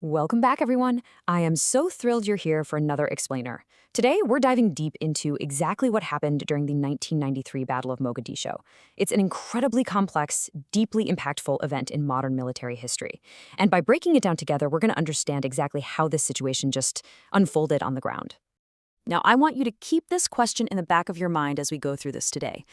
Welcome back, everyone. I am so thrilled you're here for another explainer. Today, we're diving deep into exactly what happened during the 1993 Battle of Mogadishu. It's an incredibly complex, deeply impactful event in modern military history. And by breaking it down together, we're going to understand exactly how this situation just unfolded on the ground. Now, I want you to keep this question in the back of your mind as we go through this today.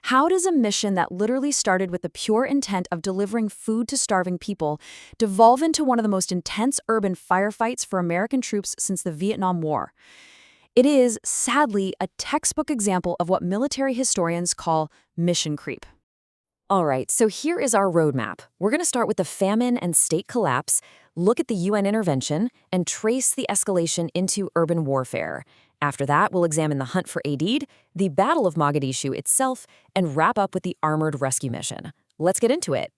How does a mission that literally started with the pure intent of delivering food to starving people devolve into one of the most intense urban firefights for American troops since the Vietnam War? It is, sadly, a textbook example of what military historians call mission creep. All right, so here is our roadmap. We're going to start with the famine and state collapse, look at the UN intervention, and trace the escalation into urban warfare. After that, we'll examine the hunt for Aidid, the Battle of Mogadishu itself, and wrap up with the armored rescue mission. Let's get into it.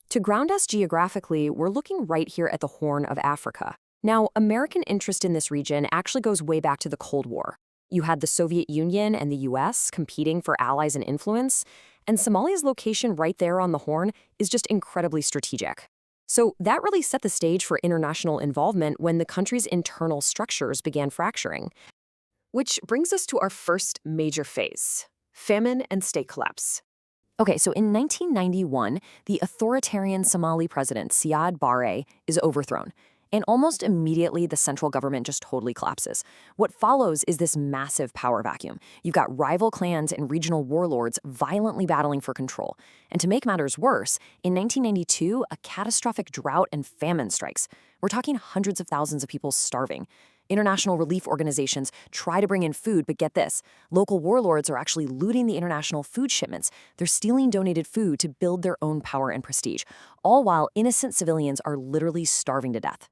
To ground us geographically, we're looking right here at the Horn of Africa. Now, American interest in this region actually goes way back to the Cold War. You had the Soviet Union and the US competing for allies and influence, and Somalia's location right there on the Horn is just incredibly strategic. So that really set the stage for international involvement when the country's internal structures began fracturing. Which brings us to our first major phase, famine and state collapse. Okay, so in 1991, the authoritarian Somali president, Siad Barre, is overthrown. And almost immediately, the central government just totally collapses. What follows is this massive power vacuum. You've got rival clans and regional warlords violently battling for control. And to make matters worse, in 1992, a catastrophic drought and famine strikes. We're talking hundreds of thousands of people starving. International relief organizations try to bring in food, but get this, local warlords are actually looting the international food shipments. They're stealing donated food to build their own power and prestige, all while innocent civilians are literally starving to death.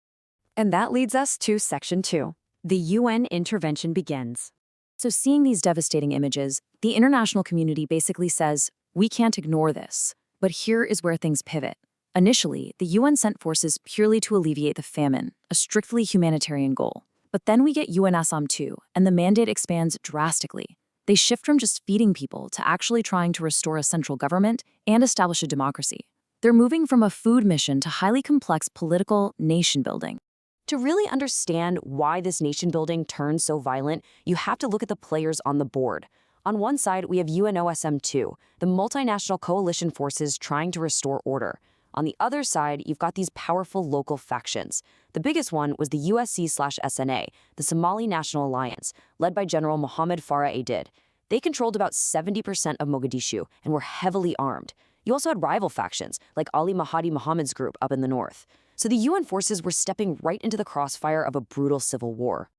And that leads us to Section 2. The UN intervention begins. So seeing these devastating images, the international community basically says, we can't ignore this. But here is where things pivot. Initially, the UN sent forces purely to alleviate the famine, a strictly humanitarian goal. But then we get UNASOM 2, and the mandate expands drastically. They shift from just feeding people to actually trying to restore a central government and establish a democracy. They're moving from a food mission to highly complex political nation building. To really understand why this nation building turned so violent, you have to look at the players on the board. On one side, we have UNOSM 2, the multinational coalition forces trying to restore order. On the other side, you've got these powerful local factions. The biggest one was the USC/SNA, the Somali National Alliance, led by General Mohamed Farrah Aidid. They controlled about 70% of Mogadishu and were heavily armed. You also had rival factions, like Ali Mahdi Mohammed's group up in the north. So the UN forces were stepping right into the crossfire of a brutal civil war.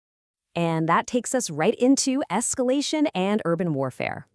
And that takes us right into escalation and urban warfare.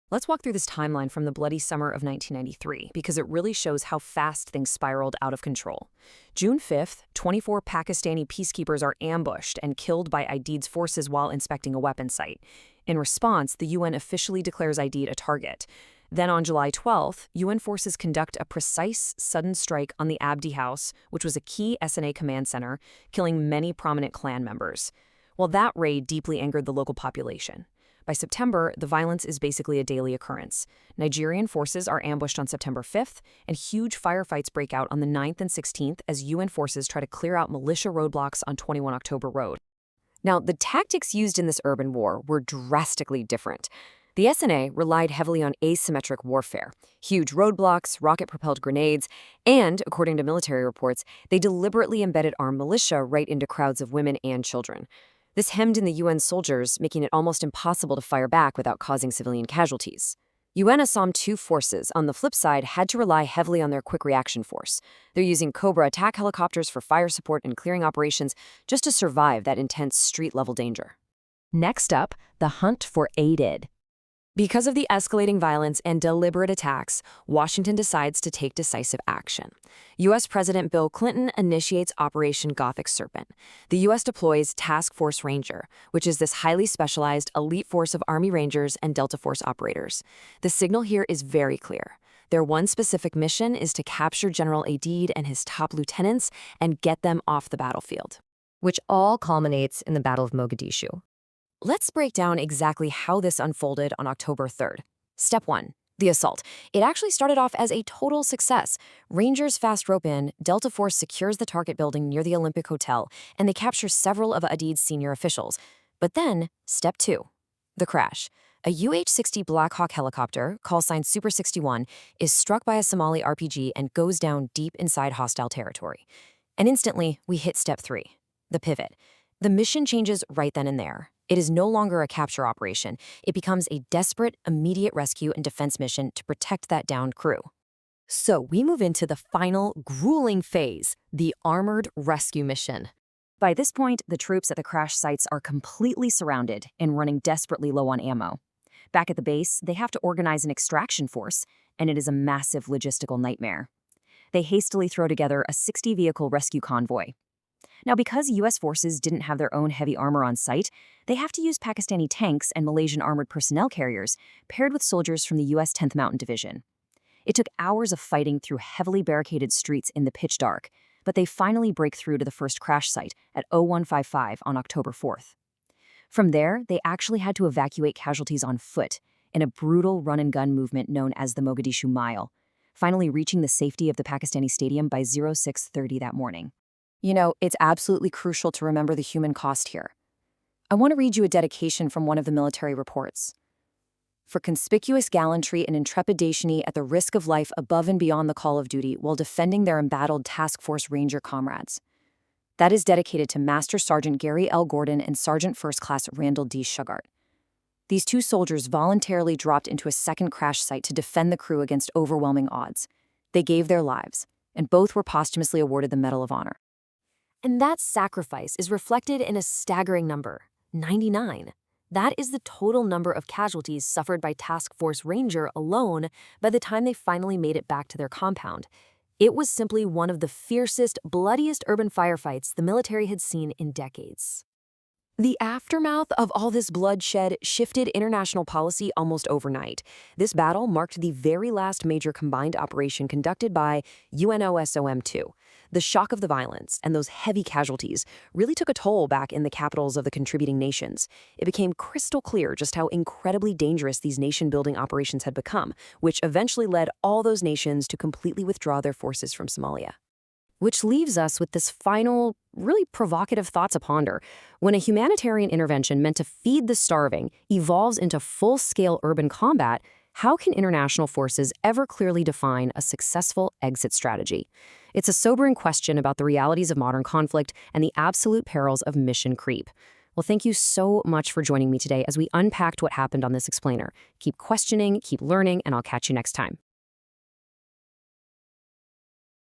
Let's walk through this timeline from the bloody summer of 1993, because it really shows how fast things spiraled out of control. June 5th, 24 Pakistani peacekeepers are ambushed and killed by Aidid's forces while inspecting a weapons site. In response, the UN officially declares Aidid a target. Then on July 12th, UN forces conduct a precise, sudden strike on the Abdi House, which was a key SNA command center, killing many prominent clan members. Well, that raid deeply angered the local population. By September, the violence is basically a daily occurrence. Nigerian forces are ambushed on September 5th, and huge firefights break out on the 9th and 16th as UN forces try to clear out militia roadblocks on 21 October Road. Now, the tactics used in this urban war were drastically different. The SNA relied heavily on asymmetric warfare, huge roadblocks, rocket-propelled grenades, and, according to military reports, they deliberately embedded armed militia right into crowds of women and children. This hemmed in the UN soldiers, making it almost impossible to fire back without causing civilian casualties. UNASOM 2 forces, on the flip side, had to rely heavily on their quick reaction force. They're using Cobra attack helicopters for fire support and clearing operations just to survive that intense street-level danger. Next up, the hunt for Aidid. Because of the escalating violence and deliberate attacks, Washington decides to take decisive action. U.S. President Bill Clinton initiates Operation Gothic Serpent. The U.S. deploys Task Force Ranger, which is this highly specialized elite force of Army Rangers and Delta Force operators. The signal here is very clear. Their one specific mission is to capture General Aidid and his top lieutenants and get them off the battlefield, which all culminates in the Battle of Mogadishu. Let's break down exactly how this unfolded on October 3rd. Step 1. The assault. It actually started off as a total success. Rangers fast rope in, Delta Force secures the target building near the Olympic Hotel, and they capture several of Aidid's senior officials. But then, step 2, the crash. A UH-60 Black Hawk helicopter, call sign Super 61, is struck by a Somali RPG and goes down deep inside hostile territory. And instantly, we hit step 3, the pivot. The mission changes right then and there. It is no longer a capture operation. It becomes a desperate, immediate rescue and defense mission to protect that downed crew. So we move into the final, grueling phase, the armored rescue mission. By this point, the troops at the crash sites are completely surrounded and running desperately low on ammo. Back at the base, they have to organize an extraction force, and it is a massive logistical nightmare. They hastily throw together a 60-vehicle rescue convoy. Now, because U.S. forces didn't have their own heavy armor on site, they have to use Pakistani tanks and Malaysian armored personnel carriers paired with soldiers from the U.S. 10th Mountain Division. It took hours of fighting through heavily barricaded streets in the pitch dark, but they finally break through to the first crash site at 0155 on October 4th. From there, they actually had to evacuate casualties on foot in a brutal run-and-gun movement known as the Mogadishu Mile, finally reaching the safety of the Pakistani stadium by 0630 that morning. You know, it's absolutely crucial to remember the human cost here. I want to read you a dedication from one of the military reports. For conspicuous gallantry and intrepidation at the risk of life above and beyond the call of duty while defending their embattled Task Force Ranger comrades. That is dedicated to Master Sergeant Gary L. Gordon and Sergeant First Class Randall D. Shugart. These two soldiers voluntarily dropped into a second crash site to defend the crew against overwhelming odds. They gave their lives, and both were posthumously awarded the Medal of Honor. And that sacrifice is reflected in a staggering number, 99. That is the total number of casualties suffered by Task Force Ranger alone by the time they finally made it back to their compound. It was simply one of the fiercest, bloodiest urban firefights the military had seen in decades. The aftermath of all this bloodshed shifted international policy almost overnight. This battle marked the very last major combined operation conducted by UNOSOM-2. The shock of the violence and those heavy casualties really took a toll back in the capitals of the contributing nations. It became crystal clear just how incredibly dangerous these nation-building operations had become, which eventually led all those nations to completely withdraw their forces from Somalia. Which leaves us with this final, really provocative thought to ponder. When a humanitarian intervention meant to feed the starving evolves into full-scale urban combat, how can international forces ever clearly define a successful exit strategy? It's a sobering question about the realities of modern conflict and the absolute perils of mission creep. Well, thank you so much for joining me today as we unpacked what happened on this explainer. Keep questioning, keep learning, and I'll catch you next time.